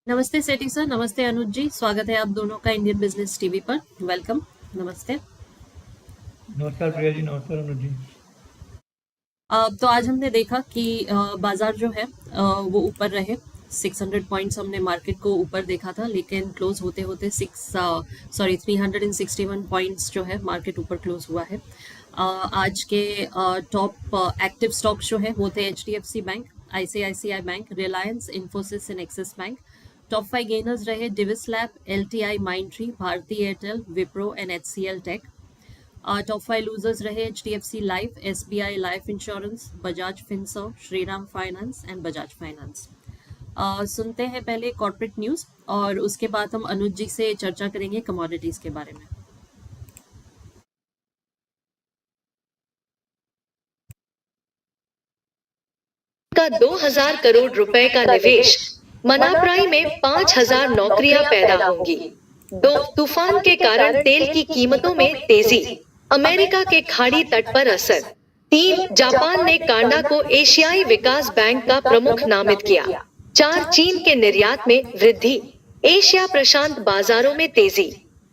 नमस्ते सेठी सर, नमस्ते अनुज जी। स्वागत है आप दोनों का इंडियन बिजनेस टीवी पर। वेलकम। नमस्ते। नमस्कार प्रिया जी। नमस्कार अनुज जी। तो आज हमने देखा कि बाजार जो है वो ऊपर रहे। 600 पॉइंट्स हमने मार्केट को ऊपर देखा था, लेकिन क्लोज होते होते 361 पॉइंट्स जो है मार्केट ऊपर क्लोज हुआ है। आज के टॉप एक्टिव स्टॉक्स जो है वो थे HDFC bank, ICICI bank, Reliance, Infosys and Axis bank. Top 5 gainers रहे Divi's lab, LTI Mindtree, Bharti Airtel, Wipro and HCL tech. Top 5 losers रहे HDFC life, SBI life insurance, Bajaj Finserv, Shriram finance and Bajaj finance. सुनते हैं पहले कॉर्पोरेट न्यूज और उसके बाद हम अनुज जी से चर्चा करेंगे कमोडिटीज के बारे में। का 2,000 करोड़ रुपए का निवेश, मनाप्राई में 5,000 नौकरियां पैदा होंगी। दो तूफान के कारण तेल की कीमतों में तेजी, अमेरिका के खाड़ी तट पर असर। 3 जापान ने कांडा को एशियाई विकास बैंक का प्रमुख नामित किया। 4 चीन के निर्यात में वृद्धि, एशिया प्रशांत बाजारों में तेजी।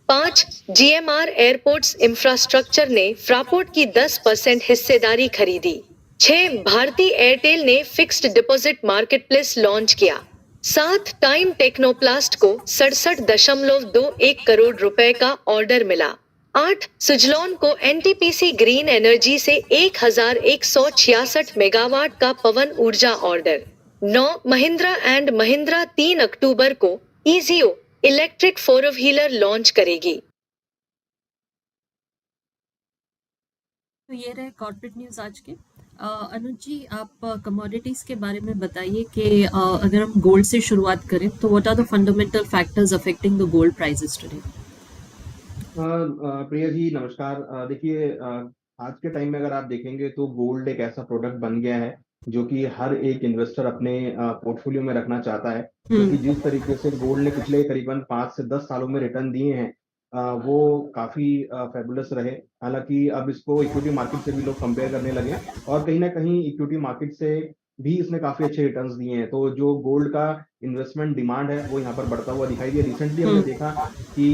5 GMR एयरपोर्ट्स इंफ्रास्ट्रक्चर ने फ्रापोर्ट की 10% हिस्सेदारी खरीदी। 6 भारती एयरटेल ने फिक्स्ड डिपॉजिट मार्केटप्लेस लॉन्च किया। 7 टाइम टेक्नोप्लास्ट को 67.21 करोड़ रुपए का ऑर्डर मिला। 8 सुजलॉन को NTPC ग्रीन एनर्जी से 1,166 मेगावाट का पवन ऊर्जा ऑर्डर। 9 महिंद्रा एंड महिंद्रा 3 अक्टूबर को ईजीओ इलेक्ट्रिक फोर व्हीलर लॉन्च करेगी। तो ये रहे कॉर्पोरेट न्यूज आज के। अनुज जी, आप कमोडिटीज के बारे में बताइए कि अगर हम गोल्ड से शुरुआत करें तो what are the fundamental factors affecting the gold prices today. Priya ji नमस्कार। देखिए, आज के टाइम में अगर आप देखेंगे तो गोल्ड एक ऐसा प्रोडक्ट बन गया है जो कि हर एक इन्वेस्टर अपने पोर्टफोलियो में रखना चाहता है, क्योंकि जिस तरीके से गोल्ड ने पिछले करीबन 5 से 10 सालों में रिटर्न दिए हैं, वो काफी फेबुलस रहे। हालांकि अब इसको इक्विटी मार्केट से भी लोग कंपेयर करने लगे और कहीं ना कहीं इक्विटी मार्केट से भी इसने काफी अच्छे रिटर्न्स दिए हैं। तो जो गोल्ड का इन्वेस्टमेंट डिमांड है वो यहाँ पर बढ़ता हुआ दिखाई दिया। रिसेंटली हमने देखा कि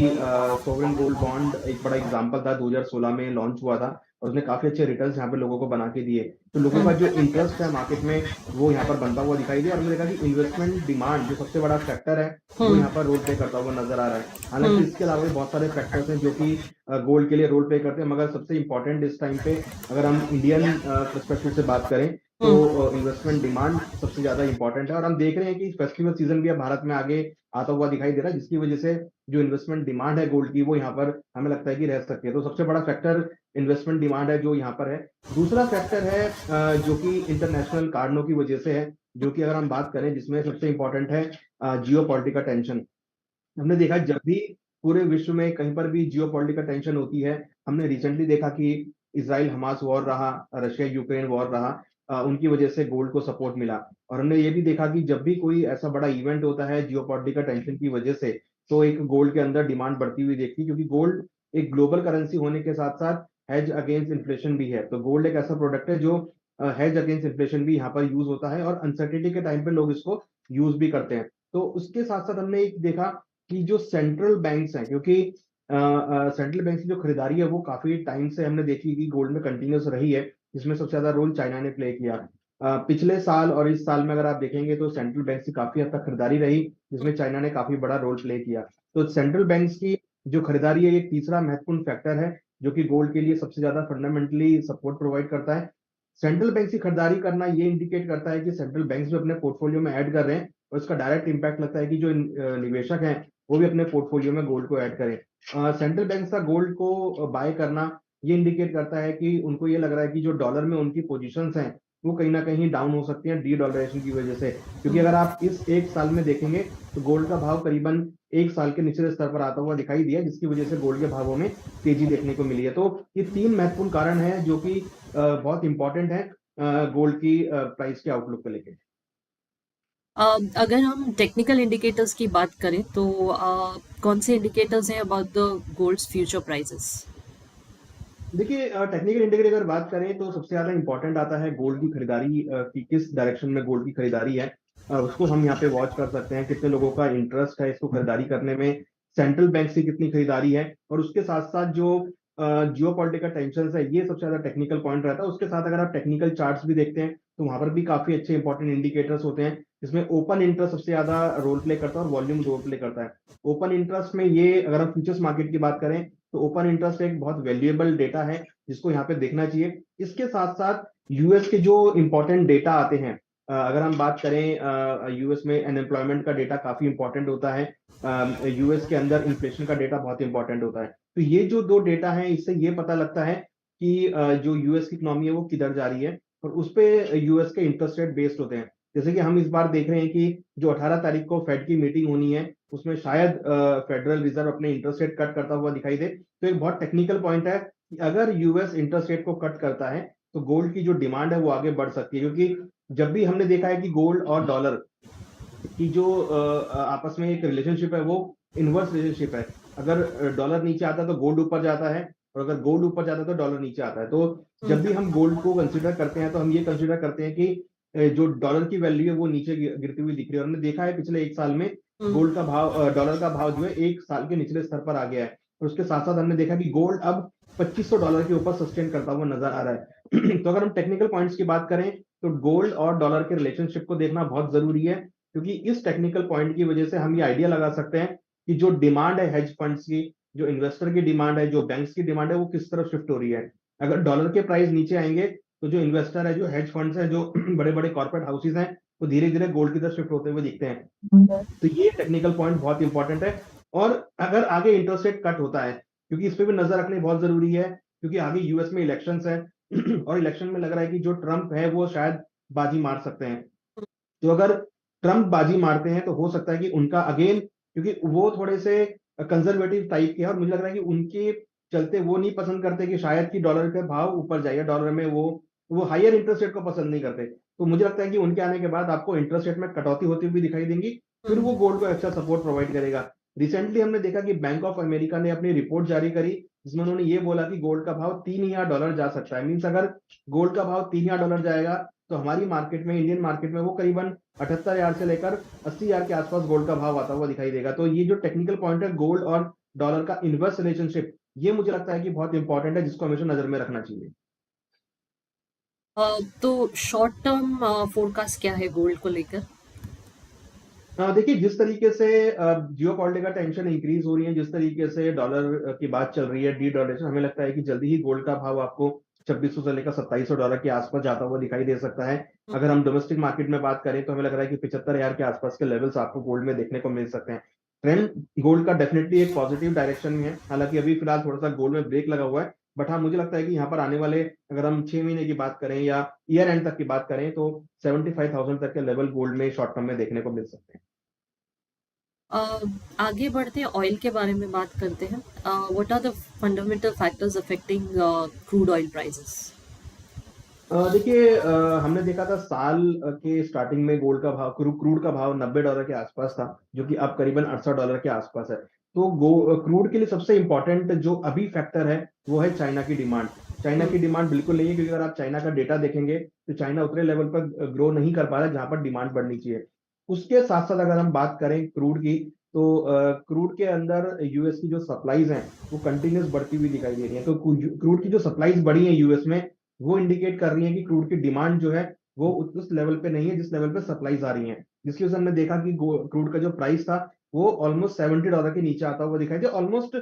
सोवरेन गोल्ड बॉन्ड एक बड़ा एग्जांपल था, 2016 में लॉन्च हुआ था और उसने काफी अच्छे रिटर्न्स यहाँ पे लोगों को बना के दिए। तो लोगों का जो इंटरेस्ट है मार्केट में वो यहाँ पर बनता हुआ दिखाई दिया और हमने देखा कि इन्वेस्टमेंट डिमांड जो सबसे बड़ा फैक्टर है वो यहाँ पर रोल प्ले करता हुआ नजर आ रहा है। हालांकि इसके अलावा भी बहुत सारे फैक्टर्स हैं जो कि गोल्ड के लिए रोल प्ले करते हैं, मगर सबसे इंपॉर्टेंट इस टाइम पे अगर हम इंडियन पर्सपेक्टिव से बात करें तो इन्वेस्टमेंट डिमांड सबसे ज्यादा इंपॉर्टेंट है। और हम देख रहे हैं कि फेस्टिवल सीजन भी अब भारत में आगे आता हुआ दिखाई दे रहा है, जिसकी वजह से जो इन्वेस्टमेंट डिमांड है गोल्ड की वो यहाँ पर हमें लगता है कि रह सकती है। तो सबसे बड़ा फैक्टर इन्वेस्टमेंट डिमांड है जो यहाँ पर है। दूसरा फैक्टर है जो कि इंटरनेशनल कारणों की वजह से है, जो कि अगर हम बात करें जिसमें सबसे इंपॉर्टेंट है जियो पॉलिटिकल टेंशन। हमने देखा जब भी पूरे विश्व में कहीं पर भी जियो पॉलिटिकल टेंशन होती है, हमने रिसेंटली देखा कि इसराइल हमास वॉर रहा, रशिया यूक्रेन वॉर रहा, उनकी वजह से गोल्ड को सपोर्ट मिला। और हमने ये भी देखा कि जब भी कोई ऐसा बड़ा इवेंट होता है जियो पॉलिटिकल टेंशन की वजह से, तो एक गोल्ड के अंदर डिमांड बढ़ती हुई देखती है, क्योंकि गोल्ड एक ग्लोबल करेंसी होने के साथ साथ हेज अगेंस्ट इन्फ्लेशन भी है। तो गोल्ड एक ऐसा प्रोडक्ट है जो हेज अगेंस्ट इन्फ्लेशन भी यहाँ पर यूज होता है और अनसर्टेनिटी के टाइम पे लोग इसको यूज भी करते हैं। तो उसके साथ साथ हमने एक देखा कि जो सेंट्रल बैंक्स हैं, क्योंकि सेंट्रल बैंक की जो खरीदारी है वो काफी टाइम से हमने देखी कि गोल्ड में कंटिन्यूस रही है, जिसमें सबसे ज्यादा रोल चाइना ने प्ले किया। पिछले साल और इस साल में अगर आप देखेंगे तो सेंट्रल बैंक की काफी हद तक खरीदारी रही, जिसमें चाइना ने काफी बड़ा रोल प्ले किया। तो सेंट्रल बैंक्स की जो खरीदारी है ये तीसरा महत्वपूर्ण फैक्टर है जो कि गोल्ड के लिए सबसे ज्यादा फंडामेंटली सपोर्ट प्रोवाइड करता है। सेंट्रल बैंक की खरीदारी करना ये इंडिकेट करता है कि सेंट्रल बैंक भी अपने पोर्टफोलियो में ऐड कर रहे हैं और इसका डायरेक्ट इंपैक्ट लगता है कि जो निवेशक हैं वो भी अपने पोर्टफोलियो में गोल्ड को ऐड करें। सेंट्रल बैंक का गोल्ड को बाय करना ये इंडिकेट करता है कि उनको ये लग रहा है कि जो डॉलर में उनकी पोजीशंस हैं वो कहीं ना कहीं डाउन हो सकती हैं डी डॉलराइजेशन की वजह से। क्योंकि अगर आप इस एक साल में देखेंगे तो गोल्ड का भाव करीबन एक साल के निचले स्तर पर आता हुआ दिखाई दिया, जिसकी वजह से गोल्ड के भावों में तेजी देखने को मिली है। तो ये 3 महत्वपूर्ण कारण हैं जो कि बहुत इंपॉर्टेंट है गोल्ड की प्राइस के आउटलुक को लेके। अगर हम टेक्निकल इंडिकेटर्स की बात करें तो कौन से इंडिकेटर्स हैं about the gold's future prices. देखिए, टेक्निकल इंडिकेटर अगर बात करें तो सबसे ज्यादा इंपॉर्टेंट आता है गोल्ड की खरीदारी की किस डायरेक्शन में गोल्ड की खरीदारी है। उसको हम यहाँ पे वॉच कर सकते हैं, कितने लोगों का इंटरेस्ट है इसको खरीदारी करने में, सेंट्रल बैंक से कितनी खरीदारी है, और उसके साथ साथ जो जियो पॉलिटिकल टेंशन है, ये सबसे ज्यादा टेक्निकल पॉइंट रहता है। उसके साथ अगर आप टेक्निकल चार्ट्स भी देखते हैं तो वहां पर भी काफी अच्छे इंपॉर्टेंट इंडिकेटर्स होते हैं, जिसमें ओपन इंटरेस्ट सबसे ज्यादा रोल प्ले करता है और वॉल्यूम रोल प्ले करता है। ओपन इंटरेस्ट में ये, अगर हम फ्यूचर्स मार्केट की बात करें तो ओपन इंटरेस्ट एक बहुत वैल्यूएबल डेटा है जिसको यहाँ पे देखना चाहिए। इसके साथ साथ यूएस के जो इंपॉर्टेंट डेटा आते हैं, अगर हम बात करें यूएस में अनएम्प्लॉयमेंट का डेटा काफी इंपॉर्टेंट होता है, यूएस के अंदर इन्फ्लेशन का डेटा बहुत इंपॉर्टेंट होता है। तो ये जो दो डेटा है, इससे ये पता लगता है कि जो यूएस की इकोनॉमी है वो किधर जा रही है, और उस पे यूएस के इंटरेस्ट रेट बेस्ड होते हैं। जैसे कि हम इस बार देख रहे हैं कि जो 18 तारीख को फेड की मीटिंग होनी है, उसमें शायद फेडरल रिजर्व अपने इंटरेस्ट रेट कट करता हुआ दिखाई दे। तो एक बहुत टेक्निकल पॉइंट है कि अगर यूएस इंटरेस्ट रेट को कट करता है तो गोल्ड की जो डिमांड है वो आगे बढ़ सकती है, क्योंकि जब भी हमने देखा है कि गोल्ड और डॉलर की जो आपस में एक रिलेशनशिप है वो इनवर्स रिलेशनशिप है। अगर डॉलर नीचे आता है तो गोल्ड ऊपर जाता है, और अगर गोल्ड ऊपर जाता है तो डॉलर नीचे आता है। तो जब भी हम गोल्ड को कंसिडर करते हैं तो हम ये कंसिडर करते हैं कि जो डॉलर की वैल्यू है वो नीचे गिरती हुई दिख रही है। और हमने देखा है पिछले एक साल में गोल्ड का भाव, डॉलर का भाव जो है एक साल के निचले स्तर पर आ गया है। और उसके साथ साथ हमने देखा कि गोल्ड अब $2500 के ऊपर सस्टेन करता हुआ नजर आ रहा है। तो अगर हम टेक्निकल पॉइंट्स की बात करें तो गोल्ड और डॉलर के रिलेशनशिप को देखना बहुत जरूरी है, क्योंकि इस टेक्निकल पॉइंट की वजह से हम ये आइडिया लगा सकते हैं कि जो डिमांड है हेज फंड्स की, जो इन्वेस्टर की डिमांड है, जो बैंक्स की डिमांड है, वो किस तरफ शिफ्ट हो रही है। अगर डॉलर के प्राइस नीचे आएंगे तो जो इन्वेस्टर है, जो हेज फंड्स है, जो बड़े बड़े कॉर्पोरेट हाउसेज हैं, वो धीरे धीरे गोल्ड की तरफ शिफ्ट होते हुए दिखते हैं। तो ये टेक्निकल पॉइंट बहुत इंपॉर्टेंट है। और अगर आगे इंटरेस्ट रेट कट होता है, क्योंकि इस पे भी नजर रखनी बहुत जरूरी है, क्योंकि आगे यूएस में इलेक्शंस है और इलेक्शन में लग रहा है कि जो ट्रम्प है वो शायद बाजी मार सकते हैं। तो अगर ट्रम्प बाजी मारते हैं तो हो सकता है कि उनका अगेन, क्योंकि वो थोड़े से कंजर्वेटिव टाइप के हैं, और मुझे लग रहा है कि उनके चलते वो नहीं पसंद करते कि शायद कि डॉलर के भाव ऊपर जाए, डॉलर में वो हायर इंटरेस्ट रेट को पसंद नहीं करते। तो मुझे लगता है कि उनके आने के बाद आपको इंटरेस्ट रेट में कटौती होती हुई दिखाई देंगी, फिर वो गोल्ड को अच्छा सपोर्ट प्रोवाइड करेगा। रिसेंटली हमने देखा कि बैंक ऑफ अमेरिका ने अपनी रिपोर्ट जारी करी, जिसमें उन्होंने ये बोला कि गोल्ड का भाव $3000 जा सकता है। मीन्स अगर गोल्ड का भाव $3000 जाएगा तो हमारी मार्केट में, इंडियन मार्केट में, वो करीबन 78,000 से लेकर 80,000 के आसपास गोल्ड का भाव आता हुआ दिखाई देगा। तो ये जो टेक्निकल पॉइंट है गोल्ड और डॉलर का इनवर्स रिलेशनशिप, ये मुझे लगता है कि बहुत इंपॉर्टेंट है, जिसको हमेशा नजर में रखना चाहिए। तो शॉर्ट टर्म फोरकास्ट क्या है गोल्ड को लेकर? देखिए, जिस तरीके से जियो पॉलिटिकल टेंशन इंक्रीज हो रही है, जिस तरीके से डॉलर की बात चल रही है, डी डॉलरेशन, हमें लगता है कि जल्दी ही गोल्ड का भाव आपको 2600 से लेकर $2700 के आसपास जाता हुआ दिखाई दे सकता है। अगर हम डोमेस्टिक मार्केट में बात करें तो हमें लग रहा है कि 75,000 के आसपास के लेवल्स आपको गोल्ड में देखने को मिल सकते हैं। ट्रेंड गोल्ड का डेफिनेटली एक पॉजिटिव डायरेक्शन में है, हालांकि अभी फिलहाल थोड़ा सा गोल्ड में ब्रेक लगा हुआ है। बट हाँ, मुझे लगता है कि यहाँ पर आने वाले, अगर हम 6 महीने की बात करें या ईयर एंड तक की बात करें, तो 75,000 तक के लेवल गोल्ड में शॉर्ट टर्म में देखने को मिल सकते हैं। आगे बढ़ते हैं, ऑयल के बारे में बात करते हैं। What are the fundamental factors affecting crude oil prices? देखिए, हमने देखा था साल के स्टार्टिंग में गोल्ड का भाव, क्रूड का भाव $90 के आसपास था, जो कि अब करीबन $68 के आसपास है। तो क्रूड के लिए सबसे इंपॉर्टेंट जो अभी फैक्टर है वो है चाइना की डिमांड। चाइना की डिमांड बिल्कुल नहीं है, क्योंकि अगर आप चाइना का डेटा देखेंगे तो चाइना उतने लेवल पर ग्रो नहीं कर पा रहा है जहां पर डिमांड बढ़नी चाहिए। उसके साथ साथ अगर हम बात करें क्रूड की, तो क्रूड के अंदर यूएस की जो सप्लाईज हैं वो कंटिन्यूस बढ़ती हुई दिखाई दे रही है। तो क्रूड की जो सप्लाईज बढ़ी है यूएस में, वो इंडिकेट कर रही है कि क्रूड की डिमांड जो है वो उस लेवल पे नहीं है जिस लेवल पे सप्लाईज आ रही हैं। जिसकी वजह से हमने देखा कि क्रूड का जो प्राइस था वो ऑलमोस्ट $70 के नीचे आता हुआ दिखाई दिया, ऑलमोस्ट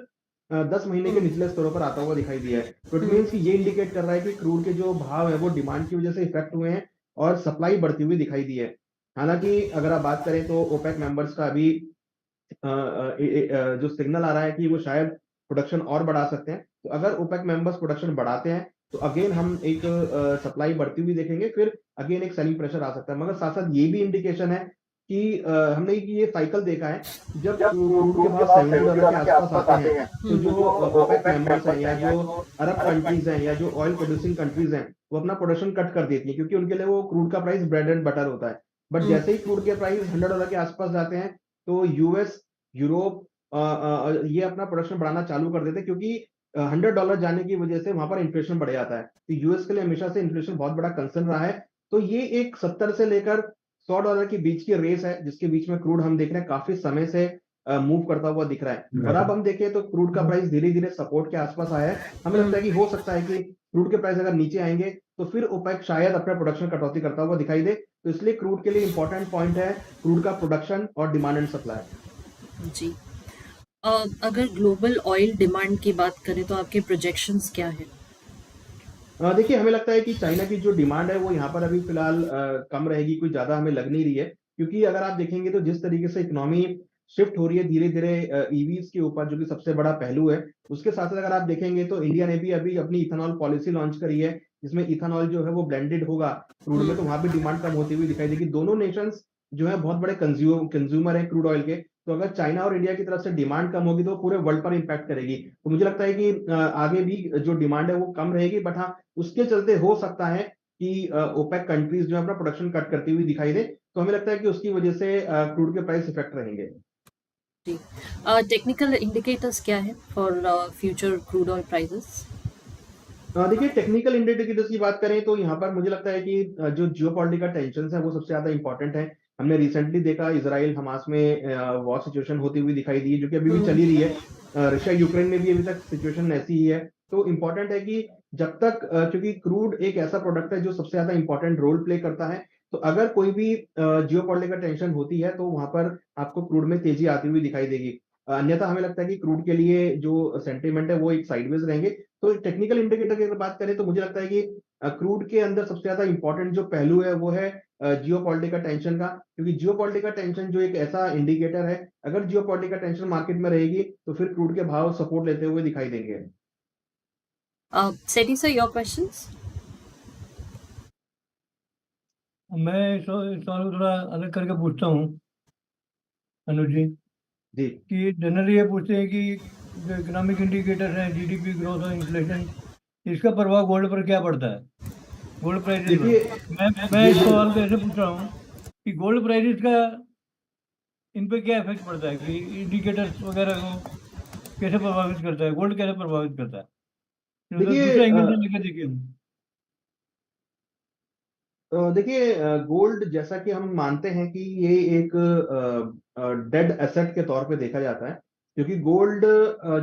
10 महीने के निचले स्तरों पर आता हुआ दिखाई दिया है। तो इट मीन्स कि ये इंडिकेट कर रहा है कि क्रूड के जो भाव है वो डिमांड की वजह से इफेक्ट हुए हैं और सप्लाई बढ़ती हुई दिखाई दी है। हालांकि अगर आप बात करें तो ओपेक मेंबर्स का अभी जो सिग्नल आ रहा है कि वो शायद प्रोडक्शन और बढ़ा सकते हैं। तो अगर ओपेक मेंबर्स प्रोडक्शन बढ़ाते हैं तो अगेन हम एक सप्लाई बढ़ती हुई देखेंगे, फिर अगेन एक सेलिंग प्रेशर आ सकता है। मगर साथ साथ ये भी इंडिकेशन है कि हमने ये साइकिल देखा है, जब क्रूड के भाव $70 के आसपास आते हैं तो जो ओपेक मेंबर्स हैं या जो अरब कंट्रीज हैं या जो ऑयल प्रोड्यूसिंग कंट्रीज हैं, वो अपना प्रोडक्शन कट कर देती है, क्योंकि उनके लिए वो क्रूड का प्राइस ब्रेड एंड बटर होता है। बट जैसे ही क्रूड के प्राइस $100 के आसपास जाते हैं तो यूएस, यूरोप ये अपना प्रोडक्शन बढ़ाना चालू कर देते हैं, क्योंकि $100 जाने की वजह से वहां पर इन्फ्लेशन बढ़ जाता है। तो यूएस के लिए हमेशा से इन्फ्लेशन बहुत बड़ा कंसर्न रहा है। तो ये एक 70 से लेकर $100 के बीच की रेस है, जिसके बीच में क्रूड हम देख रहे हैं काफी समय से मूव करता हुआ दिख रहा है। और अब हम देखें तो क्रूड का प्राइस धीरे-धीरे सपोर्ट के आसपास आया है। हमें लगता है कि हो सकता है कि क्रूड के प्राइस अगर नीचे आएँगे, तो फिर ओपेक शायद अपना प्रोडक्शन कटौती करता हुआ दिखाई दे। तो इसलिए क्रूड के लिए इंपॉर्टेंट पॉइंट है क्रूड का प्रोडक्शन और डिमांड एंड सप्लाई। जी। अगर ग्लोबल ऑयल डिमांड की बात करें तो आपके प्रोजेक्शंस क्या हैं? देखिए, हमें लगता है कि चाइना की जो डिमांड है वो यहाँ पर अभी फिलहाल कम रहेगी, कोई ज़्यादा हमें लग नहीं रही है। क्योंकि अगर आप देखेंगे तो जिस तरीके से इकोनॉमी शिफ्ट हो रही है धीरे-धीरे ईवीज़ के ऊपर, जो कि सबसे बड़ा पहलू है। उसके साथ-साथ अगर आप देखेंगे तो इंडिया ने भी अभी अपनी इथेनॉल पॉलिसी लॉन्च करी है, जिसमें इथेनॉल जो है वो ब्लेंडेड होगा क्रूड में, तो वहाँ भी डिमांड कम होती हुई दिखाई देगी। दोनों नेशंस जो है बहुत बड़े कंज्यूमर हैं क्रूड ऑयल के। तो अगर चाइना और इंडिया की तरफ से डिमांड कम होगी तो पूरे वर्ल्ड पर इम्पैक्ट करेगी। तो मुझे लगता है कि आगे भी जो डिमांड है वो कम रहेगी, बट हाँ, उसके चलते हो सकता है कि ओपेक कंट्रीज जो है अपना प्रोडक्शन कट करती हुई दिखाई दे। तो हमें लगता है कि उसकी वजह से क्रूड के प्राइस इफेक्ट रहेंगे। जी। टेक्निकल इंडिकेटर्स क्या है for future crude oil prices? देखिए, टेक्निकल इंडिकेटर्स की बात करें तो यहाँ पर मुझे लगता है कि जो जियोपॉलिटिकल टेंशन्स है वो सबसे ज़्यादा इंपॉर्टेंट है। हमने रिसेंटली देखा इज़राइल हमास में वॉर सिचुएशन होती हुई दिखाई दी है, जो कि अभी भी चल ही रही है। रशिया यूक्रेन में भी अभी तक सिचुएशन ऐसी ही है। तो इम्पोर्टेंट है कि जब तक क्योंकि क्रूड एक ऐसा प्रोडक्ट है जो सबसे ज़्यादा इंपॉर्टेंट रोल प्ले करता है, तो अगर कोई भी जियोपॉलिटिकल टेंशन होती है तो वहाँ पर आपको क्रूड में तेज़ी आती हुई दिखाई देगी। अन्यथा हमें लगता है कि क्रूड के लिए जो सेंटिमेंट है वो एक साइडवेज रहेंगे। तो टेक्निकल इंडिकेटर की अगर बात करें तो मुझे लगता है कि क्रूड के अंदर सबसे ज़्यादा इंपॉर्टेंट जो पहलू है वो है जियोपॉलिटिकल टेंशन का, क्योंकि जियोपॉलिटिकल टेंशन जो एक ऐसा इंडिकेटर है, अगर जियोपॉलिटिकल टेंशन मार्केट में रहेगी तो फिर क्रूड के भाव सपोर्ट लेते हुए दिखाई देंगे। सेठी सर, योर क्वेश्चंस? मैं इस सवाल को थोड़ा अलग करके पूछता हूँ अनुज जी, जी। कि जनरली ये पूछते हैं कि जो इकोनॉमिक इंडिकेटर्स हैं, जीडीपी ग्रोथ और इन्फ्लेशन, इसका प्रभाव गोल्ड पर क्या पड़ता है, गोल्ड प्राइसेस देखिए, पर? मैं इस सवाल को ऐसे पूछ रहा हूँ कि गोल्ड प्राइसेस का इन पे क्या इफेक्ट पड़ता है, कि इंडिकेटर्स वगैरह को कैसे प्रभावित करता है, गोल्ड कैसे प्रभावित करता है? तो देखिए दूसरे एंगल से लेकर देखिए। देखिए, गोल्ड जैसा कि हम मानते हैं कि ये एक डेड एसेट के तौर पे देखा जाता है, क्योंकि गोल्ड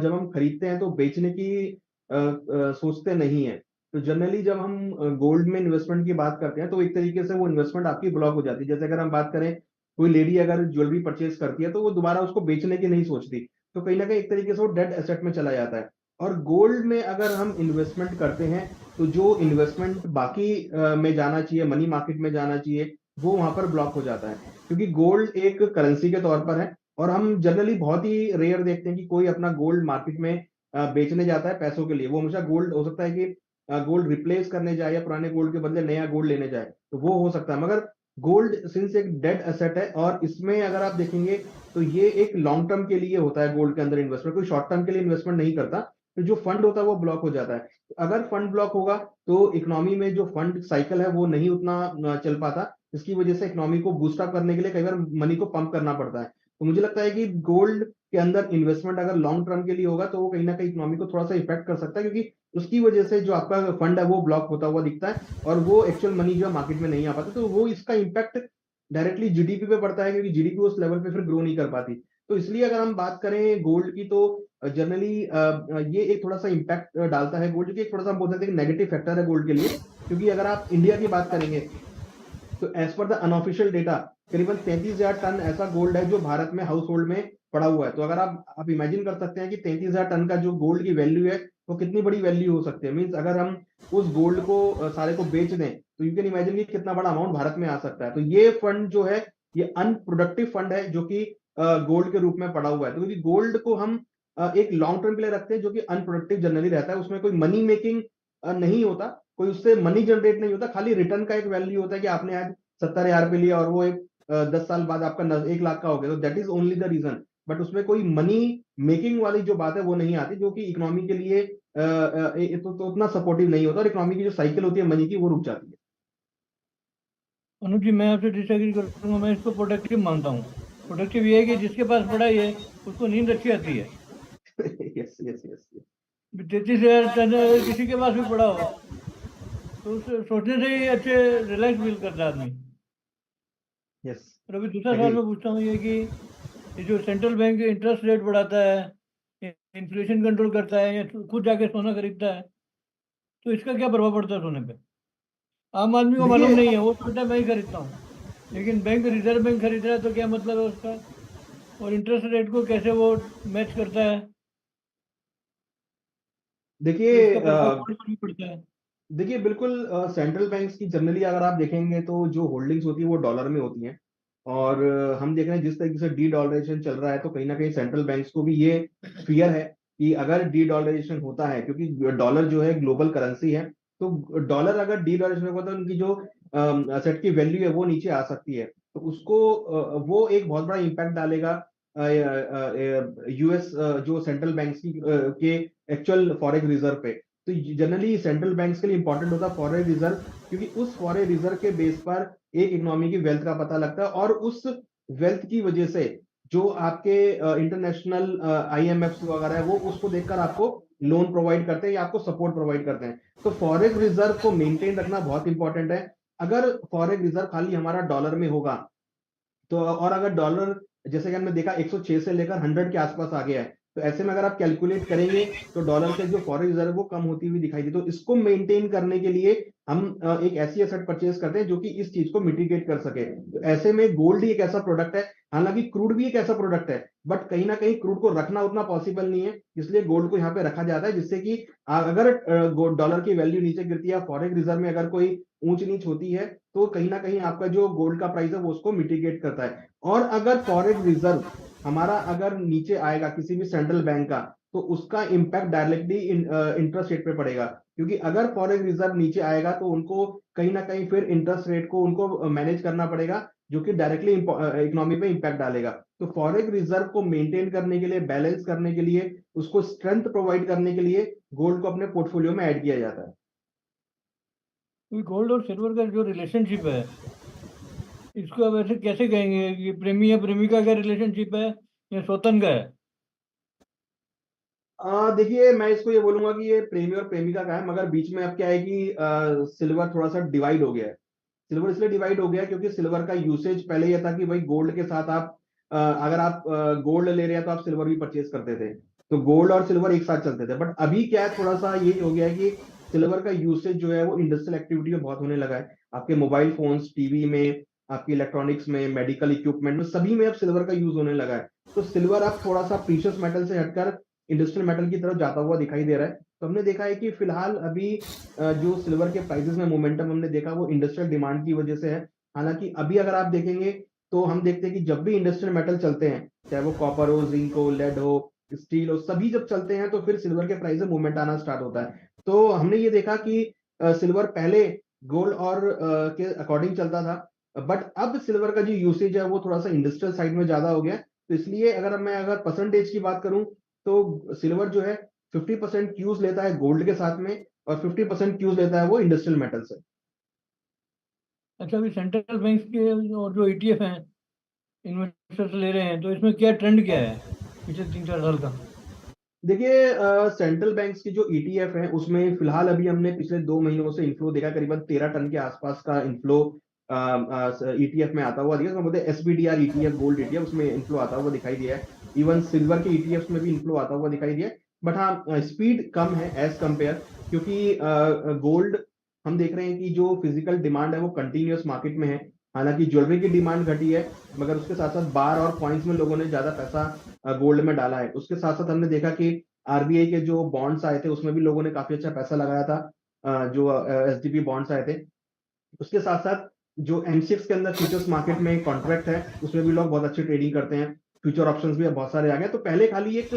जब हम खरीदते हैं तो बेचने की सोचते नहीं है। तो जनरली जब हम गोल्ड में इन्वेस्टमेंट की बात करते हैं तो एक तरीके से वो इन्वेस्टमेंट आपकी ब्लॉक हो जाती है। जैसे अगर हम बात करें, कोई लेडी अगर ज्वेलरी परचेज करती है तो वो दोबारा उसको बेचने की नहीं सोचती। तो कहीं ना कहीं एक तरीके से वो डेड एसेट में चला जाता है। और गोल्ड में अगर हम इन्वेस्टमेंट करते हैं तो जो इन्वेस्टमेंट बाकी में जाना चाहिए, मनी मार्केट में जाना चाहिए, वो वहाँ पर ब्लॉक हो जाता है। क्योंकि गोल्ड एक करेंसी के तौर पर है और हम जनरली बहुत ही रेयर देखते हैं कि कोई अपना गोल्ड मार्केट में बेचने जाता है पैसों के लिए। वो हमेशा गोल्ड हो सकता है कि गोल्ड रिप्लेस करने जाए या पुराने गोल्ड के बदले नया गोल्ड लेने जाए, तो वो हो सकता है। मगर गोल्ड सिंस एक डेड एसेट है और इसमें अगर आप देखेंगे तो ये एक लॉन्ग टर्म के लिए होता है गोल्ड के अंदर इन्वेस्टमेंट, कोई शॉर्ट टर्म के लिए इन्वेस्टमेंट नहीं करता। तो जो फंड होता है वो ब्लॉक हो जाता है। अगर फंड ब्लॉक होगा तो इकोनॉमी में जो फंड साइकिल है वो नहीं उतना चल पाता, जिसकी वजह से इकोनॉमी को बूस्ट अप करने के लिए कई बार मनी को पंप करना पड़ता है। तो मुझे लगता है कि गोल्ड के अंदर इन्वेस्टमेंट अगर लॉन्ग टर्म के लिए होगा तो वो कहीं न कहीं इकोनॉमी को थोड़ा-सा इफेक्ट कर सकता है, क्योंकि उसकी वजह से जो आपका फंड है वो ब्लॉक होता हुआ दिखता है और वो एक्चुअल मनी जो है मार्केट में नहीं आ पाता। तो वो इसका इम्पैक्ट डायरेक्टली जीडीपी पे पड़ता है, क्योंकि जीडीपी उस लेवल पे फिर ग्रो नहीं कर पाती। तो इसलिए अगर हम बात करें गोल्ड की तो जनरली ये एक थोड़ा-सा इम्पैक्ट डालता है गोल्ड, क्योंकि एक थोड़ा-सा हम बोल सकते हैं कि नेगेटिव फैक्टर है गोल्ड के लिए। क्योंकि अगर आप इंडिया की बात करेंगे तो as per the unofficial data करीबन 33,000 टन ऐसा गोल्ड है जो भारत में हाउस होल्ड में पड़ा हुआ है। तो अगर आप इमेजिन कर सकते हैं कि 33,000 टन का जो गोल्ड की वैल्यू है वो कितनी बड़ी वैल्यू हो सकती है। मीन्स अगर हम उस गोल्ड को सारे को बेच दें तो यू कैन इमेजिन कि कितना बड़ा अमाउंट भारत में आ सकता है। तो ये फंड जो है ये अनप्रोडक्टिव फंड है जो कि गोल्ड के रूप में पड़ा हुआ है। तो क्योंकि गोल्ड को हम एक लॉन्ग टर्म के लिए रखते हैं जो कि अनप्रोडक्टिव जनरली रहता है, उसमें कोई मनी मेकिंग नहीं होता, कोई उससे मनी जनरेट नहीं होता, खाली रिटर्न का एक वैल्यू होता है कि आपने आज 70,000 रुपए लिया और वो एक 10 साल बाद आपका 1 लाख का हो गया, तो that is only the reason. But उसमें कोई मनी मेकिंग वाली जो बात है वो नहीं आती, जो कि इकोनॉमी के लिए तो उतना सपोर्टिव नहीं होता और इकोनॉमी की जो साइकिल होती है मनी की वो रुक जाती है। अनुज जी, मैं आपसे डिसएग्री करूंगा, मैं इसको प्रोडक्टिव मानता हूँ। प्रोडक्टिव ये है कि जिसके पास पढ़ाई है उसको नींद अच्छी आती है। Yes yes yes. 33,000 टन अगर किसी के पास भी पड़ा हो तो उसे सोचने से ही अच्छे रिलैक्स फील करता है आदमी। यस। और अभी दूसरा सवाल मैं पूछता हूँ ये कि ये जो सेंट्रल बैंक इंटरेस्ट रेट बढ़ाता है, इन्फ्लेशन कंट्रोल करता है, या खुद जाके सोना खरीदता है, तो इसका क्या प्रभाव पड़ता है सोने पे? आम आदमी को मालूम नहीं है, वो सोचता है मैं ही खरीदता हूँ, लेकिन बैंक, रिजर्व बैंक खरीद रहा है तो क्या मतलब है उसका? और इंटरेस्ट रेट को कैसे वो मैच करता है, तो देखिए इसका प्रभाव गोल्ड पर भी पड़ता है? देखिए बिल्कुल, सेंट्रल बैंक्स की जनरली अगर आप देखेंगे तो जो होल्डिंग्स होती है वो डॉलर में होती हैं। और हम देख रहे हैं जिस तरीके से डी डॉलराइजेशन चल रहा है, तो कहीं ना कहीं सेंट्रल बैंक्स को भी ये फियर है कि अगर डी डॉलराइजेशन होता है, क्योंकि डॉलर जो है ग्लोबल करेंसी है, तो डॉलर अगर डी डॉलराइजेशन होता है तो उनकी जो असेट की वैल्यू है वो नीचे आ सकती है। तो उसको वो एक बहुत बड़ा इम्पैक्ट डालेगा यूएस जो सेंट्रल बैंक्स के एक्चुअल फॉरेक्स रिजर्व पे। तो जनरली सेंट्रल बैंक्स के लिए इंपॉर्टेंट होता है फॉरेन रिजर्व, क्योंकि उस फॉरेन रिजर्व के बेस पर एक इकोनॉमी की वेल्थ का पता लगता है, और उस वेल्थ की वजह से जो आपके इंटरनेशनल आईएमएफ वगैरह है वो उसको देखकर आपको लोन प्रोवाइड करते हैं या आपको सपोर्ट प्रोवाइड करते हैं। तो फॉरेन रिजर्व को मेंटेन रखना बहुत इंपॉर्टेंट है। अगर फॉरेन रिजर्व खाली हमारा डॉलर में होगा, तो और अगर डॉलर जैसे कि हमने देखा 106 से लेकर 100 के आसपास आ गया है, तो ऐसे में अगर आप कैलकुलेट करेंगे तो डॉलर के जो फॉरेन रिजर्व वो कम होती हुई दिखाई दी। तो इसको मेंटेन करने के लिए हम एक ऐसी एसेट परचेज करते हैं जो कि इस चीज को मिटिगेट कर सके। तो ऐसे में गोल्ड ही एक ऐसा प्रोडक्ट है, हालांकि क्रूड भी एक ऐसा प्रोडक्ट है, बट कहीं ना कहीं क्रूड को रखना उतना पॉसिबल नहीं है, इसलिए गोल्ड को यहाँ पे रखा जाता है, जिससे कि अगर डॉलर की वैल्यू नीचे गिरती है, फॉरेन रिजर्व में अगर कोई ऊंच नीच होती है, तो कहीं ना कहीं आपका जो गोल्ड का प्राइस है वो उसको मिटिगेट करता है। और अगर फॉरेन रिजर्व हमारा अगर नीचे आएगा किसी भी सेंट्रल बैंक का, तो उसका इंपैक्ट डायरेक्टली इंटरेस्ट रेट पे पड़ेगा, क्योंकि अगर फॉरेन रिजर्व नीचे आएगा तो उनको कहीं ना कहीं फिर इंटरेस्ट रेट को उनको मैनेज करना पड़ेगा, जो कि डायरेक्टली इकोनॉमी पे इंपैक्ट डालेगा। तो फॉरेन रिजर्व को मेंटेन करने के लिए, बैलेंस करने के लिए, उसको स्ट्रेंथ प्रोवाइड करने के लिए गोल्ड को अपने पोर्टफोलियो में ऐड किया जाता है। गोल्ड और सिल्वर का जो रिलेशनशिप है, इसको अब ऐसे कैसे कहेंगे कि प्रेमी या प्रेमिका का रिलेशनशिप है या स्वतंत्र का है? देखिए मैं इसको ये बोलूंगा कि ये प्रेमी और प्रेमिका का है, मगर बीच में अब क्या है कि सिल्वर थोड़ा सा डिवाइड हो गया है। सिल्वर इसलिए डिवाइड हो गया क्योंकि सिल्वर का यूसेज पहले यह था कि भाई गोल्ड के साथ आप अगर आप गोल्ड ले रहे हैं तो आप सिल्वर भी परचेज करते थे, तो गोल्ड और सिल्वर एक साथ चलते थे। बट अभी क्या है, थोड़ा सा ये हो गया है कि सिल्वर का यूसेज जो है वो इंडस्ट्रियल एक्टिविटी में बहुत होने लगा है। आपके मोबाइल फोन्स, टीवी में, आपकी इलेक्ट्रॉनिक्स में, मेडिकल इक्विपमेंट में, सभी में अब सिल्वर का यूज होने लगा है। तो सिल्वर अब थोड़ा सा प्रीशियस मेटल से हटकर इंडस्ट्रियल मेटल की तरफ जाता हुआ दिखाई दे रहा है। तो हमने देखा है कि फिलहाल अभी जो सिल्वर के प्राइसेस में मोमेंटम हमने देखा वो इंडस्ट्रियल डिमांड की वजह से है। हालांकि अभी अगर आप देखेंगे तो हम देखते हैं कि जब भी इंडस्ट्रियल मेटल चलते हैं, चाहे वो कॉपर हो, जिंक हो, लेड हो, स्टील हो, सभी जब चलते हैं तो फिर सिल्वर के प्राइस में मूवमेंट आना स्टार्ट होता है। तो हमने ये देखा कि सिल्वर पहले गोल्ड और के अकॉर्डिंग चलता था, बट अब सिल्वर का जो यूसेज है वो थोड़ा सा इंडस्ट्रियल साइड में ज्यादा हो गया। तो इसलिए अगर परसेंटेज की बात करूं तो सिल्वर जो है 50% क्यूज लेता है गोल्ड के साथ में, और 50% क्यूज लेता है वो इंडस्ट्रियल मेटल से। अच्छा, अभी सेंट्रल बैंक के और जो ईटीएफ हैं, इन्वेस्टर्स ले रहे हैं, तो इसमें क्या ट्रेंड क्या है पिछले 3-4 साल का? देखिए सेंट्रल बैंक्स की जो ईटीएफ है उसमें फिलहाल अभी हमने पिछले 2 महीनों से इन्फ्लो देखा, करीबन 13 टन के आसपास का इन्फ्लो ईटीएफ में आता हुआ दिया। तो बोलते हैं एसबीडीआर ईटीएफ, गोल्ड ईटीएफ, उसमें इन्फ्लो आता हुआ दिखाई दिया है। इवन सिल्वर के ईटीएफ में भी इन्फ्लो आता हुआ दिखाई दिया है। बट हाँ, स्पीड कम है एज कंपेयर, क्योंकि गोल्ड हम देख रहे हैं कि जो फिजिकल डिमांड है वो कंटिन्यूअस मार्केट में है। हालांकि ज्वेलरी की डिमांड घटी है, मगर उसके साथ साथ बार और कॉइन्स में लोगों ने ज्यादा पैसा गोल्ड में डाला है। उसके साथ साथ हमने देखा कि आरबीआई के जो बॉन्ड्स आए थे उसमें भी लोगों ने काफी अच्छा पैसा लगाया था, जो एसडीपी बॉन्ड्स आए थे। उसके साथ साथ जो एमसीएक्स के अंदर फ्यूचर्स मार्केट में कॉन्ट्रैक्ट है उसमें भी लोग बहुत अच्छी ट्रेडिंग करते हैं। फ्यूचर ऑप्शंस भी अब बहुत सारे आ गए। तो पहले खाली एक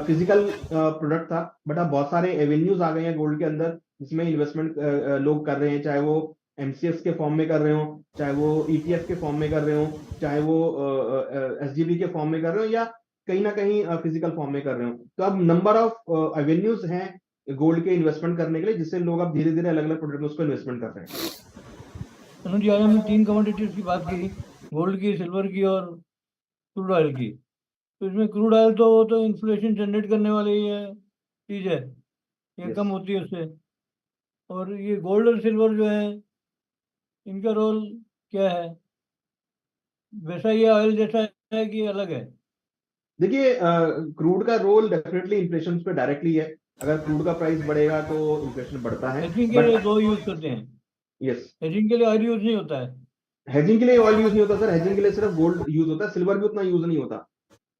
फिजिकल प्रोडक्ट था, बट अब बहुत सारे एवेन्यूज आ गए हैं गोल्ड के अंदर जिसमें इन्वेस्टमेंट लोग कर रहे हैं, चाहे वो एमसीएक्स के फॉर्म में कर रहे हो, चाहे वो ईटीएफ के फॉर्म में कर रहे हो, चाहे वो एसजीबी के फॉर्म में कर रहे हो, या कहीं ना कहीं फिजिकल फॉर्म में कर रहे हो। तो अब नंबर ऑफ एवेन्यूज हैं गोल्ड के इन्वेस्टमेंट करने के लिए, जिससे लोग अब धीरे धीरे अलग अलग प्रोडक्ट में उसको इन्वेस्टमेंट कर रहे हैं। अनुज जी, आज हमने 3 कमोडिटीज की बात की, गोल्ड की, सिल्वर की और क्रूड ऑयल की। तो इसमें क्रूड ऑयल तो वो तो इन्फ्लेशन जनरेट करने वाली ही है चीज़ है, ये यस। कम होती है उससे। और ये गोल्ड और सिल्वर जो है, इनका रोल क्या है? वैसा ये ऑयल जैसा है कि अलग है? देखिए क्रूड का रोल डेफिनेटली इन्फ्लेशन पे डायरेक्टली है। अगर क्रूड का प्राइस बढ़ेगा तो इन्फ्लेशन बढ़ता है। हेजिंग के लिए बट दो यूज करते हैं। यस, हेजिंग के लिए ऑयल यूज नहीं होता है। हेजिंग के लिए ऑयल यूज नहीं होता सर, हेजिंग के लिए सिर्फ गोल्ड यूज होता है, सिल्वर भी उतना यूज नहीं होता,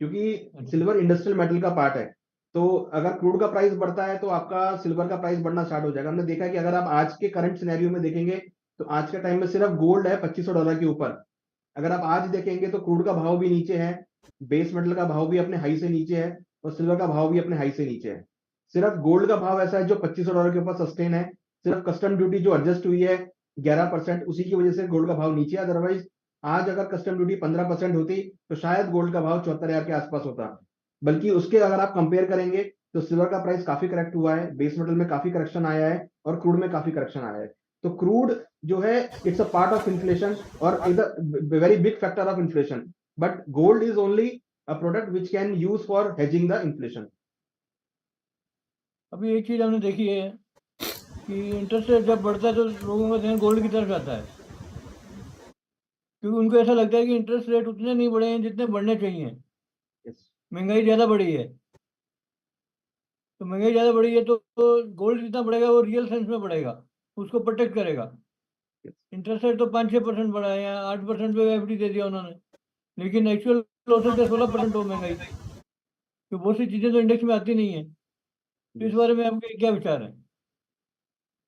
क्योंकि अच्छा। सिल्वर इंडस्ट्रियल मेटल का पार्ट है। तो अगर क्रूड का प्राइस बढ़ता है तो आपका सिल्वर का प्राइस बढ़ना स्टार्ट हो जाएगा। हमने देखा है कि अगर आप आज के करंट सिनेरियो में देखेंगे तो आज के टाइम में सिर्फ गोल्ड है $2500 के ऊपर। अगर आप आज देखेंगे तो क्रूड का भाव भी नीचे है, बेस मेटल का भाव भी अपने हाई से नीचे है, और सिल्वर का भाव भी अपने हाई से नीचे है। सिर्फ गोल्ड का भाव ऐसा है जो $2500 के ऊपर सस्टेन है। सिर्फ कस्टम ड्यूटी जो एडजस्ट हुई है 11%, उसी की वजह से गोल्ड का भाव नीचे है। अदरवाइज आज अगर कस्टम ड्यूटी 15% होती तो शायद गोल्ड का भाव 74,000 के आसपास होता। बल्कि उसके अगर आप कंपेयर करेंगे तो सिल्वर का प्राइस काफी करेक्ट हुआ है, बेस मेटल में काफी करेक्शन आया है, और क्रूड में काफी करेक्शन आया है। तो क्रूड जो है it's a part of inflation और is a very big factor of inflation, but gold is only a product which can use for hedging the inflation. अभी एक चीज हमने देखी है कि इंटरेस्ट रेट जब बढ़ता है तो लोगों का ध्यान गोल्ड की तरफ जाता है, क्योंकि उनको ऐसा लगता है कि इंटरेस्ट रेट उतने नहीं बढ़े हैं जितने बढ़ने चाहिए। महंगाई ज़्यादा बढ़ी है, तो महंगाई ज़्यादा बढ़ी है तो गोल्ड जितना बढ़ेगा वो रियल सेंस में बढ़ेगा, उसको प्रोटेक्ट करेगा। इंटरेस्ट रेट तो 5-6% बढ़ा है, या 8% पे एफडी दे दिया उन्होंने, लेकिन एक्चुअल हो सकता है 16% हो महंगाई। तो बहुत सी चीज़ें तो इंडेक्स में आती नहीं है। तो इस बारे में आपके क्या विचार है?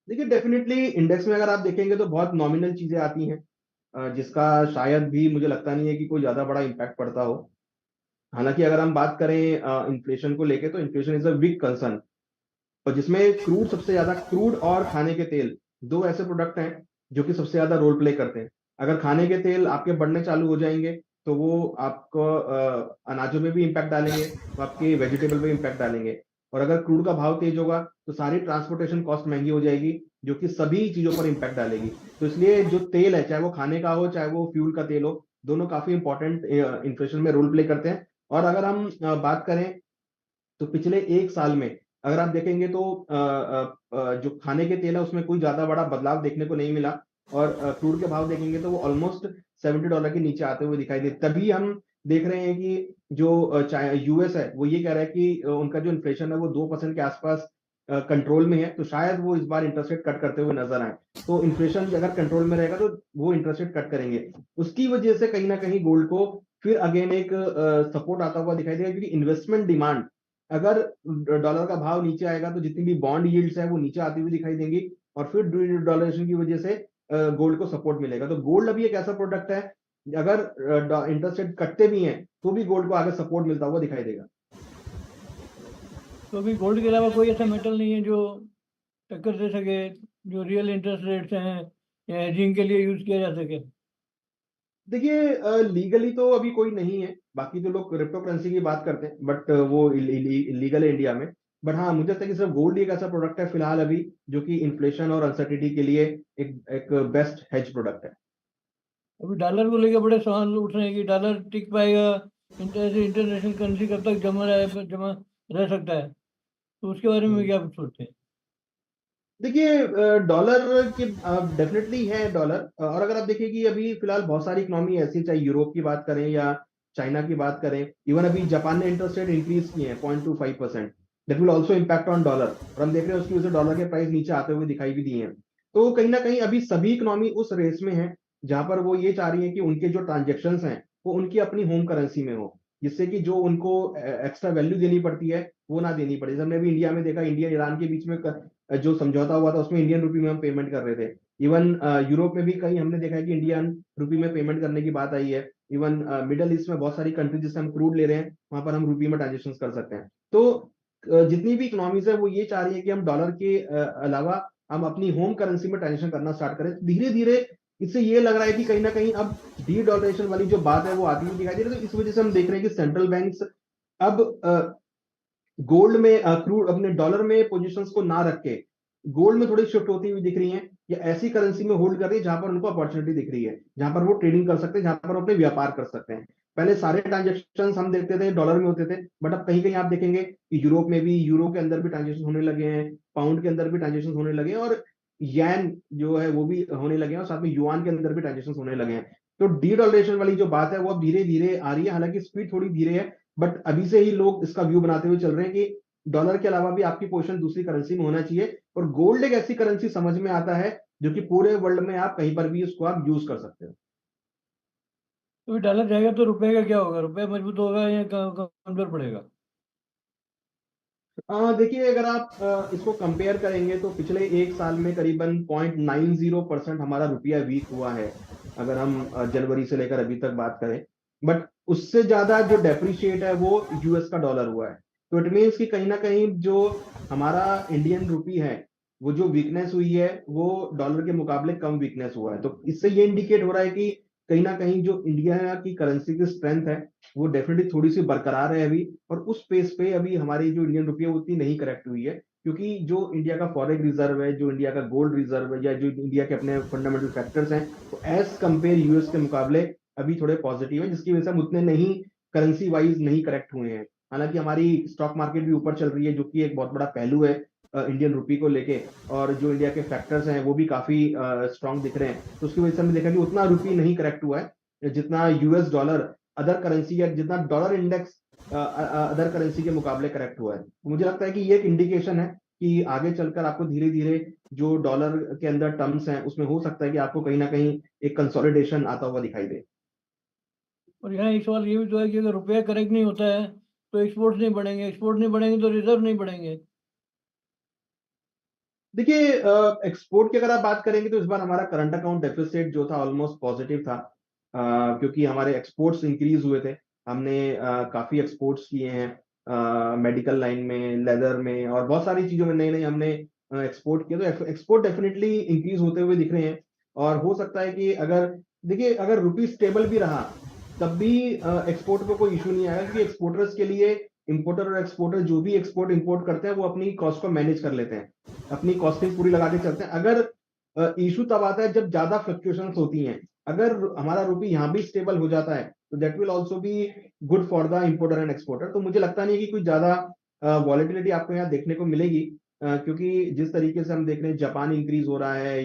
देखिए डेफिनेटली इंडेक्स में अगर आप देखेंगे तो बहुत नॉमिनल चीजें आती हैं, जिसका शायद भी मुझे लगता नहीं है कि कोई ज्यादा बड़ा इम्पैक्ट पड़ता हो। हालांकि अगर हम बात करें इन्फ्लेशन को लेके तो inflation is a big concern, और जिसमें क्रूड सबसे ज्यादा, क्रूड और खाने के तेल दो ऐसे प्रोडक्ट हैं जो कि सबसे ज्यादा रोल प्ले करते हैं। अगर खाने के तेल आपके बढ़ने चालू हो जाएंगे तो वो आपको अनाजों में भी इम्पैक्ट डालेंगे, तो आपके वेजिटेबल पे इम्पैक्ट डालेंगे। और अगर क्रूड का भाव तेज होगा तो सारी ट्रांसपोर्टेशन कॉस्ट महंगी हो जाएगी, जो कि सभी चीजों पर इम्पैक्ट डालेगी। तो इसलिए जो तेल है, चाहे वो खाने का हो चाहे वो फ्यूल का तेल हो, दोनों काफी इंपॉर्टेंट इन्फ्लेशन में रोल प्ले करते हैं। और अगर हम बात करें तो पिछले एक साल में अगर आप देखेंगे तो जो खाने के तेल है उसमें कोई ज्यादा बड़ा बदलाव देखने को नहीं मिला, और क्रूड के भाव देखेंगे तो वो ऑलमोस्ट $70 के नीचे आते हुए दिखाई दे। तभी हम देख रहे हैं कि जो यूएस है वो ये कह रहा है कि उनका जो इन्फ्लेशन है वो 2% के आसपास कंट्रोल में है, तो शायद वो इस बार इंटरेस्ट रेट कट करते हुए नजर आए। तो इन्फ्लेशन अगर कंट्रोल में रहेगा तो वो इंटरेस्ट रेट कट करेंगे। उसकी वजह से कहीं ना कहीं गोल्ड को फिर अगेन एक सपोर्ट आता हुआ दिखाई देगा, क्योंकि इन्वेस्टमेंट डिमांड, अगर डॉलर का भाव नीचे आएगा तो जितनी भी बॉन्ड यील्ड्स है वो नीचे आती हुई दिखाई देंगी, और फिर डॉलरेशन की वजह से गोल्ड को सपोर्ट मिलेगा। तो गोल्ड अभी एक ऐसा प्रोडक्ट है, अगर इंटरेस्ट रेट कटते भी हैं तो भी गोल्ड को आगे सपोर्ट मिलता हुआ दिखाई देगा। तो अभी गोल्ड के अलावा कोई ऐसा मेटल नहीं है जो टक्कर दे सके, जो रियल इंटरेस्ट रेट्स हैं या हेजिंग के लिए यूज किया जा सके? देखिए लीगली तो अभी कोई नहीं है, बाकी तो लोग क्रिप्टो करेंसी की बात करते हैं, बट वो इलीगल है इंडिया में। बट हाँ, मुझे लगता है कि सिर्फ गोल्ड एक ऐसा प्रोडक्ट है फिलहाल अभी जो कि इन्फ्लेशन और अनसर्टिनिटी के लिए एक एक बेस्ट हेज प्रोडक्ट है। अभी डॉलर को लेकर बड़े सवाल उठ रहे हैं कि डॉलर टिक पाएगा, इंटरनेशनल करेंसी कब तक जमा रह सकता है, तो उसके बारे में क्या सोचते हैं? देखिए डॉलर के डेफिनेटली है डॉलर, और अगर आप देखिए कि अभी फिलहाल बहुत सारी इकोनॉमी ऐसी, चाहे यूरोप की बात करें या चाइना की बात करें, इवन अभी जापान ने इंटरेस्ट रेट इंक्रीज किए हैं 0.25%, that will also impact on dollar, और हम देख रहे हैं उसकी वजह से डॉलर के प्राइस नीचे आते हुए दिखाई भी दिए हैं। तो कहीं ना कहीं अभी सभी इकोनॉमी उस रेस में है जहां पर वो ये चाह रही है कि उनके जो ट्रांजेक्शन हैं वो उनकी अपनी होम करेंसी में हो, जिससे कि जो उनको एक्स्ट्रा वैल्यू देनी पड़ती है वो ना देनी पड़े। जैसे हमने अभी इंडिया में देखा, इंडिया ईरान के बीच में जो समझौता हुआ था उसमें इंडियन रुपी में हम पेमेंट कर रहे थे। इवन यूरोप में भी कहीं हमने देखा है कि इंडियन रुपी में पेमेंट करने की बात आई है। इवन मिडल ईस्ट में बहुत सारी कंट्री जिससे हम क्रूड ले रहे हैं वहां पर हम रुपी में ट्रांजेक्शन कर सकते हैं। तो जितनी भी इकोनॉमीज है वो ये चाह रही है कि हम डॉलर के अलावा हम अपनी होम करेंसी में ट्रांजेक्शन करना स्टार्ट करें। धीरे धीरे इससे ये लग रहा है कि कहीं ना कहीं अब डी डॉलरेशन वाली जो बात है वो आती हुई दिखाई दे रही है। तो इस वजह से हम देख रहे हैं कि सेंट्रल बैंक्स अब गोल्ड में क्रूड अपने डॉलर में पोजीशंस को ना रख के गोल्ड में थोड़ी शिफ्ट होती हुई दिख रही है, या ऐसी करेंसी में होल्ड कर रही है जहां पर उनको अपॉर्चुनिटी दिख रही है, जहां पर वो ट्रेडिंग कर सकते हैं, जहां पर वो अपने व्यापार कर सकते हैं। पहले सारे ट्रांजेक्शन हम देखते थे डॉलर में होते थे, बट अब कहीं कहीं आप देखेंगे कि यूरोप में भी, यूरो के अंदर भी ट्रांजेक्शन होने लगे हैं, पाउंड के अंदर भी ट्रांजेक्शन होने लगे हैं, और येन जो है वो भी होने लगे हैं, और साथ में युआन के अंदर भी ट्रांजेक्शन होने लगे हैं। तो डी-डॉलरेशन वाली जो बात है वो अब धीरे धीरे आ रही है, हालांकि स्पीड थोड़ी धीरे है, बट अभी से ही लोग इसका व्यू बनाते हुए चल रहे हैं कि डॉलर के अलावा भी आपकी पोजीशन दूसरी करेंसी में होना चाहिए, और गोल्ड एक ऐसी करेंसी समझ में आता है जो कि पूरे वर्ल्ड में आप कहीं पर भी उसको आप यूज कर सकते हो। तो डॉलर जाएगा तो रुपए का क्या होगा? रुपए मजबूत होगा या कमजोर पड़ेगा? देखिए, अगर आप इसको कंपेयर करेंगे तो पिछले एक साल में करीबन 0.90% हमारा रुपया वीक हुआ है, अगर हम जनवरी से लेकर अभी तक बात करें। बट उससे ज्यादा जो डेप्रिशिएट है वो यूएस का डॉलर हुआ है। तो इट मीन्स कि कहीं ना कहीं जो हमारा इंडियन रुपी है, वो जो वीकनेस हुई है वो डॉलर के मुकाबले कम वीकनेस हुआ है। तो इससे ये इंडिकेट हो रहा है कि कहीं ना कहीं जो इंडिया की करेंसी की स्ट्रेंथ है वो डेफिनेटली थोड़ी सी बरकरार है अभी, और उस पेस पे अभी हमारी जो इंडियन रुपया उतनी नहीं करेक्ट हुई है, क्योंकि जो इंडिया का फॉरेन रिजर्व है, जो इंडिया का गोल्ड रिजर्व है, या जो इंडिया के अपने फंडामेंटल फैक्टर्स हैं, तो एज कंपेयर यूएस के मुकाबले अभी थोड़े पॉजिटिव है, जिसकी वजह से हम उतने नहीं करेंसी वाइज नहीं करेक्ट हुए हैं। हालांकि हमारी स्टॉक मार्केट भी ऊपर चल रही है, जो कि एक बहुत बड़ा पहलू है इंडियन रुपी को लेके, और जो इंडिया के फैक्टर्स हैं वो भी काफी स्ट्रांग दिख रहे हैं। तो उसकी वजह से हमने देखा कि उतना रुपी नहीं करेक्ट हुआ है जितना यूएस डॉलर अदर करेंसी, या जितना डॉलर इंडेक्स अदर करेंसी के मुकाबले करेक्ट हुआ है। तो मुझे लगता है कि ये एक इंडिकेशन है कि आगे चलकर आपको धीरे धीरे जो डॉलर के अंदर टर्म्स हैं उसमें हो सकता है कि आपको कहीं ना कहीं एक कंसोलिडेशन आता हुआ दिखाई दे। और यहाँ एक सवाल ये भी तो है कि अगर रुपया करेक्ट नहीं होता है तो एक्सपोर्ट नहीं बढ़ेंगे, एक्सपोर्ट नहीं बढ़ेंगे तो रिजर्व नहीं बढ़ेंगे। देखिए, एक्सपोर्ट की अगर आप बात करेंगे तो इस बार हमारा करंट अकाउंट डेफिसिट जो था ऑलमोस्ट पॉजिटिव था, क्योंकि हमारे एक्सपोर्ट्स इंक्रीज हुए थे। हमने काफी एक्सपोर्ट्स किए हैं, मेडिकल लाइन में, लेदर में, और बहुत सारी चीजों में नई नई हमने एक्सपोर्ट किया। तो एक्सपोर्ट डेफिनेटली इंक्रीज होते हुए दिख रहे हैं, और हो सकता है कि अगर देखिए अगर रुपी स्टेबल भी रहा तब भी एक्सपोर्ट को कोई इशू नहीं आएगा, क्योंकि एक्सपोर्टर्स के लिए इंपोर्टर और एक्सपोर्टर जो भी एक्सपोर्ट इंपोर्ट करते हैं वो अपनी कॉस्ट को मैनेज कर लेते हैं, अपनी कॉस्टिंग पूरी लगा के चलते हैं। अगर इशू तब आता है जब ज्यादा फ्लक्चुएशंस होती हैं। अगर हमारा रुपी यहाँ भी स्टेबल हो जाता है तो that will also be good for the importer and exporter. तो मुझे लगता नहीं कि कोई ज्यादा वॉलेटिलिटी आपको यहाँ देखने को मिलेगी, क्योंकि जिस तरीके से हम देख रहे हैं जापान इंक्रीज हो रहा है,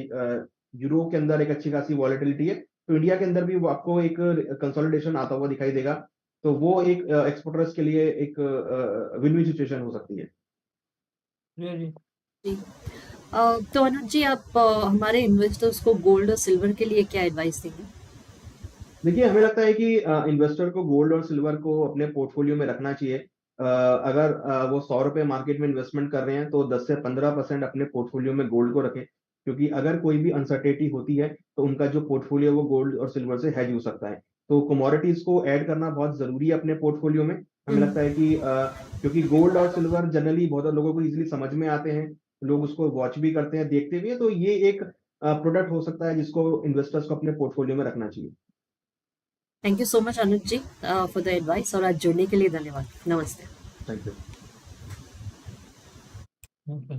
यूरोप के अंदर एक अच्छी खासी वॉलेटिलिटी है, तो इंडिया के अंदर भी वो आपको एक कंसोलिडेशन आता हुआ दिखाई देगा। तो वो एक एक्सपोर्टर्स के लिए एक विन विन सिचुएशन हो सकती है। जी जी। जी। तो अनुज जी, आप हमारे इन्वेस्टर्स को गोल्ड और सिल्वर के लिए क्या एडवाइस देंगे? देखिए, हमें लगता है कि इन्वेस्टर को गोल्ड और सिल्वर को अपने पोर्टफोलियो में रखना चाहिए। अगर वो 100 रुपए मार्केट में इन्वेस्टमेंट कर रहे हैं तो 10 से 15% अपने पोर्टफोलियो में गोल्ड को रखें, क्योंकि अगर कोई भी अनसर्टेनिटी होती है तो उनका जो पोर्टफोलियो है वो गोल्ड और सिल्वर से हेज हो सकता है। तो कमोडिटीज को ऐड करना बहुत जरूरी है अपने पोर्टफोलियो में। हमें लगता है कि क्योंकि गोल्ड और सिल्वर जनरली बहुत लोगों को इजीली समझ में आते हैं, लोग उसको वॉच भी करते हैं, देखते भी हैं, तो ये एक प्रोडक्ट हो सकता है जिसको इन्वेस्टर्स को अपने पोर्टफोलियो में रखना चाहिए। Thank you so much Anuj ji for the advice, और आज जुड़ने के लिए धन्यवाद। नमस्ते। Thank you. Okay.